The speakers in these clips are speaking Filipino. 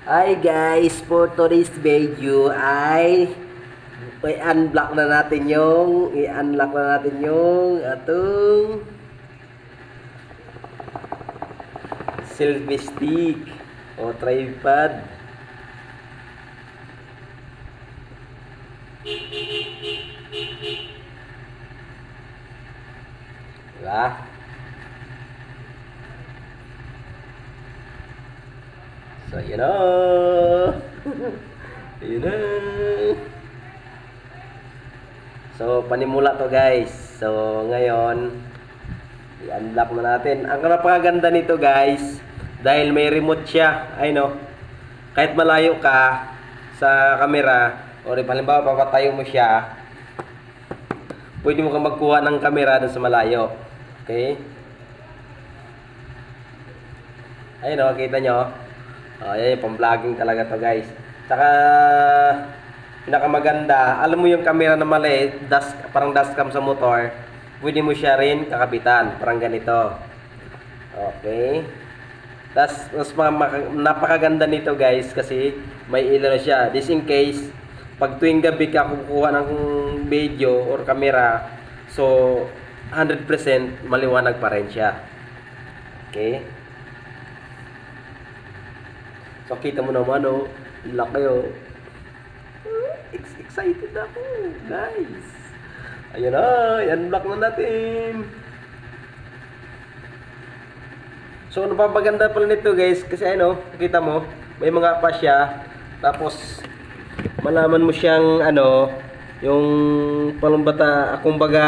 Hi guys, for today's video ay i-unlock na natin yung atong selfie stick o tripod. Diba? So, yun o. Yun na. So, panimula to guys. So, ngayon, i-unlock na natin. Ang napakaganda nito guys, dahil may remote siya. Ay no. Kahit malayo ka sa camera, o halimbawa papatayo mo siya, pwede mo ka magkuha ng camera dun sa malayo. Okay? Ayun o, kita nyo. Ayan yung pang-vlogging talaga to guys. Saka pinakamaganda, alam mo yung camera na maliit, parang dashcam sa motor, pwede mo siya rin kakabitan, parang ganito. Okay. Mas napakaganda nito guys kasi may ilaw siya. This in case, pag tuwing gabi ka kukuha ng video or camera, so 100% maliwanag pa rin siya. Okay. So, kita mo naman, oh. Laki, oh. Excited ako, guys. Ayun na, i-unlock na natin. So, napapaganda pala nito, guys. Kasi, ano, kita mo, may mga pa siya. Tapos, malaman mo siyang, ano, yung palumbata, kumbaga,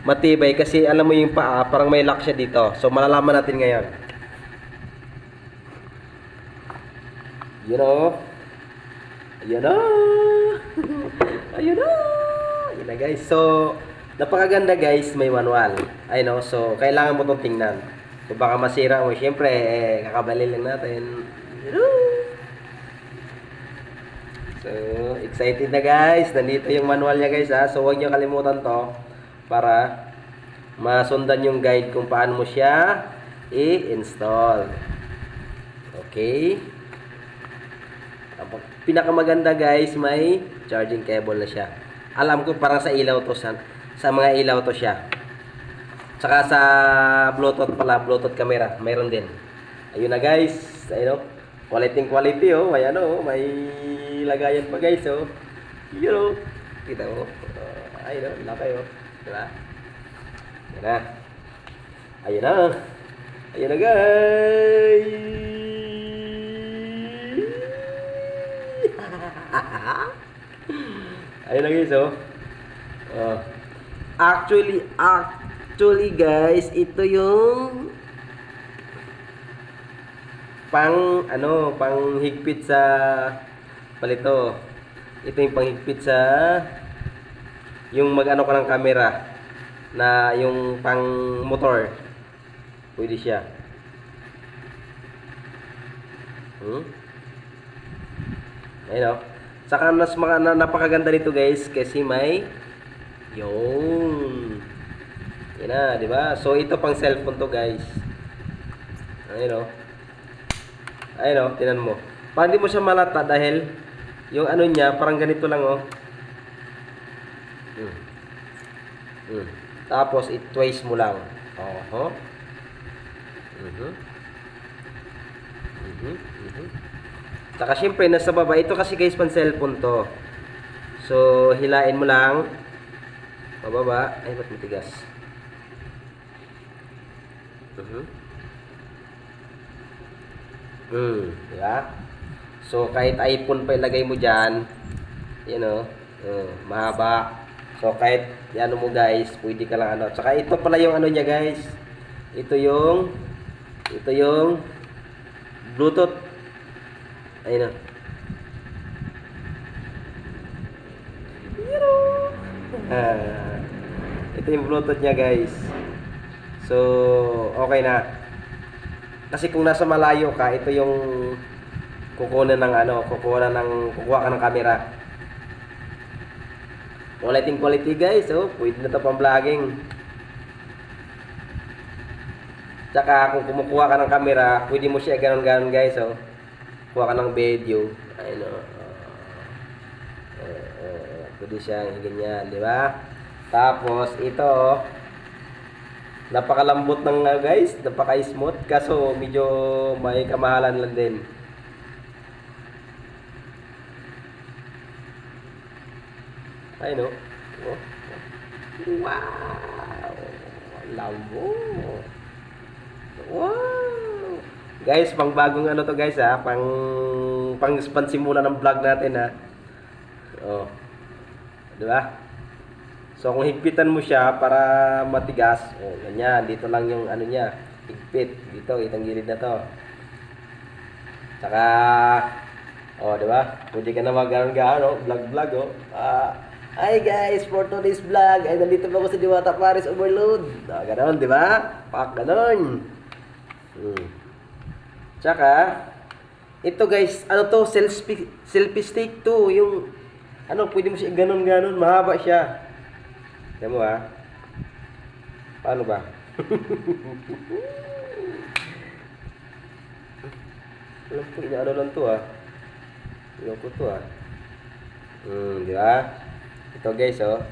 matibay. Kasi, alam mo yung paa, parang may lock siya dito. So, malalaman natin ngayon. You know, ayun na. Ayun na. Ayun na guys. So, napakaganda guys, may manual. I know, so kailangan mo itong tingnan. So, baka masira mo. Siyempre, kakabali lang natin. You know. So, excited na guys. Nandito yung manual niya guys ha. So, huwag niyo kalimutan to para masundan yung guide kung paano mo siya i-install. Okay. Pinakamaganda guys, may charging cable na siya. Alam ko parang sa ilaw to, sa mga ilaw to siya. Tsaka sa Bluetooth pala, Bluetooth camera, mayroon din. Ayun na guys, ayun, quality oh, may ano, may lagayan pa guys oh. You know, kita mo. Ayun oh, laki oh. Diba? Ayun na. Ayun na. Ayun na guys. Ayun na guys oh. Actually guys, ito yung pang higpit sa palito. Ito yung panghigpit sa yung mag-ano ka ng camera na yung pang motor. Pwede siya. Ayun oh. Saka napakaganda nito guys kasi may yun. Yan na, di ba? So ito pang cellphone to guys. Ayun oh. Ayun oh, tinan mo. Para hindi mo siya malata dahil yung ano niya parang ganito lang oh. Tapos i-twice mo lang. Saka syempre nasa baba, ito kasi guys pan cellphone to. So hilain mo lang pababa. Ay ba't matigas? Diba? So kahit iPhone pa ilagay mo dyan, you know, mahaba. So kahit ano mo guys, pwede ka lang ano. Saka ito pala yung ano niya guys. Ito yung Bluetooth. Ayun na. Ito yung Bluetooth niya guys. So, okay na. Kasi kung nasa malayo ka, ito yung kukuha ka ng camera. Quality guys. Oh, pwede na to pang vlogging. Tsaka kung kumukuha ka ng camera, pwede mo siya ganon-ganon guys oh. kuha ka ng video, ayun o. Pwede siyang ganyan, di ba? Tapos, ito, napakalambot ng guys, napaka-smooth, kaso medyo may kamahalan lang din. Ayun o. Oh. Wow! Lambot! Wow! Guys, pang bagong ano to guys ha, pang simula ng vlog natin ha. Oh. 'Di ba? So kung higpitan mo siya para matigas, oh, ganyan, dito lang yung ano niya, higpit dito, itong gilid na to. Saka oh, 'di ba? Pwede ka na mag-ano, vlog oh. Hi guys, for today's vlog, ay nandito pa ako sa Diwata Paris Overload. Ganoon, 'di ba? Pak ganoon. Tsaka ito guys, ano to, selfie stick to, yung ano, pwede mo siya ganon-ganon, mahaba siya. Tignan mo ha. Paano ba? Alam ko, inaano lang to ha. Alam ko to ha. Di ba? Ito guys oh.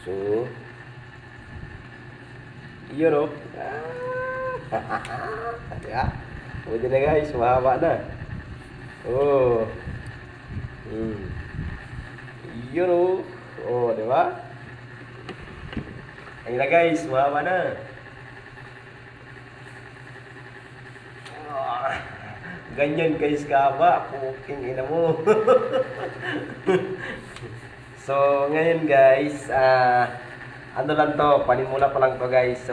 So, yun oh. Diba? Pwede na guys, mahaba na. Oh. Yun oh. Oh, di ba? Ayun na guys, mahaba na. Oh. Ganyan guys kahaba. Puking ina mo. So, ngayon guys, ano lang to, panimula pa lang to guys. So,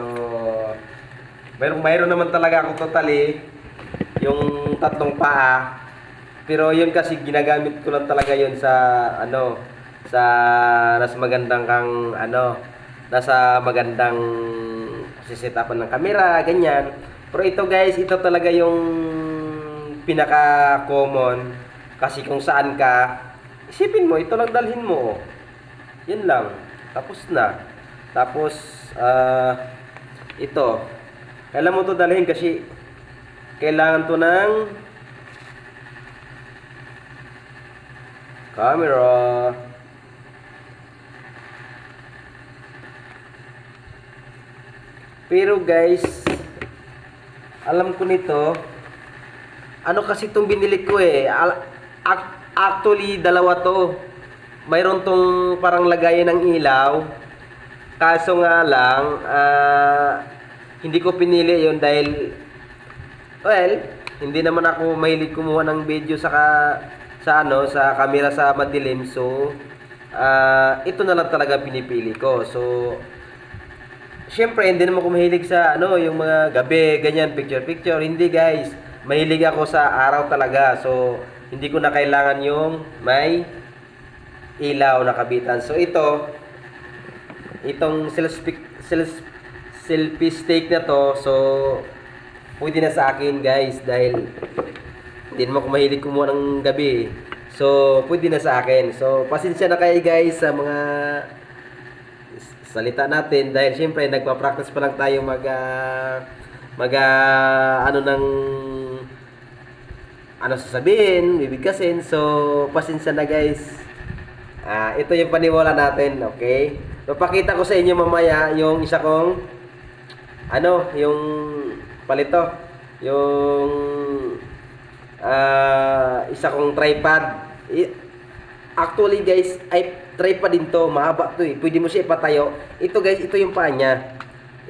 mayroon naman talaga ako totally yung tatlong paa. Pero yun kasi ginagamit ko lang talaga yun sa ano, sa nasa magandang kang ano, nasa magandang sisetapan ng kamera, ganyan. Pero ito guys, ito talaga yung pinaka common kasi kung saan ka, isipin mo, ito lang dalhin mo. Yan lang. Tapos na. Tapos ito. Kailan mo to dalhin kasi kailangan to ng camera. Pero guys, alam ko nito, ano kasi itong binili ko eh. Actually, dalawa to. Mayroon tong parang lagayan ng ilaw. Kaso nga lang, hindi ko pinili yon dahil, well, hindi naman ako mahilig kumuha ng video sa camera sa madilim. So, ito na lang talaga pinipili ko. So, syempre, hindi naman ako mahilig sa yung mga gabi, ganyan, picture. Hindi guys, mahilig ako sa araw talaga. So, hindi ko na kailangan yung may ilaw na kabitan. So, itong selfie stick na to, so pwede na sa akin guys dahil hindi naman ako mahilig kumuha ng gabi. So pwede na sa akin. So pasensya na kayo guys sa mga salita natin dahil syempre nagpa-practice pa lang tayo ano sasabihin, bibigkasin. So pasensya na guys. Ito yung paniwala natin, okay? Papakita ko sa inyo mamaya yung isa kong yung palito, yung isa kong tripod. Actually guys, ay tripod din to, mahaba to eh. Pwede mo siya ipatayo. Ito guys, ito yung paa niya.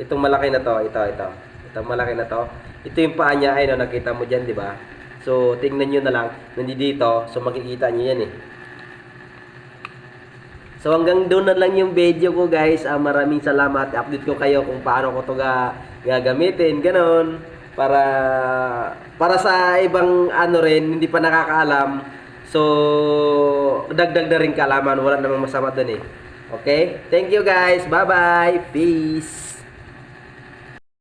Itong malaki na to, ito. Itong malaki na to. Ito yung paa niya, ay no, nakita mo diyan, di ba? So tingnan niyo na lang, nandito, so makikita niyo yan eh. So hanggang doon na lang yung video ko guys. Maraming salamat. Update ko kayo kung paano ko to gagamitin, ganon. Para sa ibang rin, hindi pa nakakaalam. So dagdag na rin kaalaman. Wala namang masama doon eh. Okay? Thank you guys. Bye-bye. Peace.